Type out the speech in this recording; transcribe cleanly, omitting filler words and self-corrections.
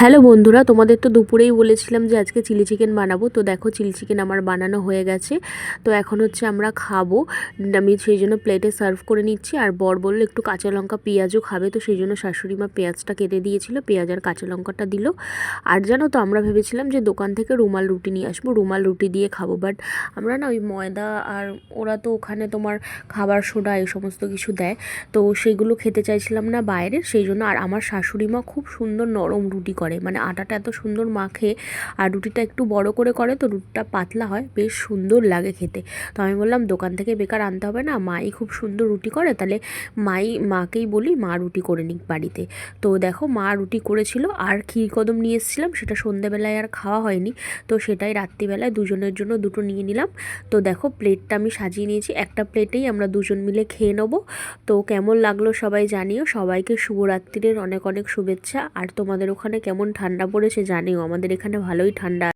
Hello বন্ধুরা, তোমাদের তো দুপুরেই বলেছিলাম যে আজকে চিলি চিকেন বানাবো। তো দেখো, চিলি চিকেন আমার বানানো হয়ে গেছে। তো এখন হচ্ছে আমরা খাবো। আমি সেই জন্য প্লেটে সার্ভ করে নিচ্ছি। আর বর বললো একটু কাঁচা লঙ্কা পেঁয়াজও খাবে, তো সেই জন্য শাশুড়ি মা পেঁয়াজটা কেটে দিয়েছিল, পেঁয়াজ আর কাঁচা লঙ্কাটা দিল। আর জানো তো, আমরা ভেবেছিলাম যে দোকান থেকে রুমাল রুটি নিয়ে আসবো, রুমাল রুটি দিয়ে খাবো। বাট আমরা না ওই ময়দা, আর ওরা তো ওখানে তোমার খাবার সোডা এই সমস্ত কিছু দেয়, তো সেগুলো খেতে চাইছিলাম না বাইরের, সেই জন্য। আর আমার শাশুড়ি মা খুব সুন্দর নরম রুটি করে, মানে আটাটা এত সুন্দর মাখে, আর রুটিটা একটু বড় করে করে, তো রুটিটা পাতলা হয়, বেশ সুন্দর লাগে খেতে। তো আমি বললাম দোকান থেকে বেকার আনতে হবে না, মাই খুব সুন্দর রুটি করে, তাহলে মাকেই বলি মা রুটি করে নিক বাড়িতে। তো দেখো, মা রুটি করেছিল, আর ক্ষীরকদম নিয়ে এসেছিলাম, সেটা সন্ধেবেলায় আর খাওয়া হয়নি, তো সেটাই রাত্রিবেলায় দুজনের জন্য দুটো নিয়ে নিলাম। তো দেখো, প্লেটটা আমি সাজিয়ে নিয়েছি, একটা প্লেটেই আমরা দুজন মিলে খেয়ে নেবো। তো কেমন লাগলো সবাই জানিও। সবাইকে শুভরাত্রির অনেক অনেক শুভেচ্ছা। আর তোমাদের ওখানে কেমন ঠান্ডা পড়েছে জানিও, আমাদের এখানে ভালোই ঠান্ডা।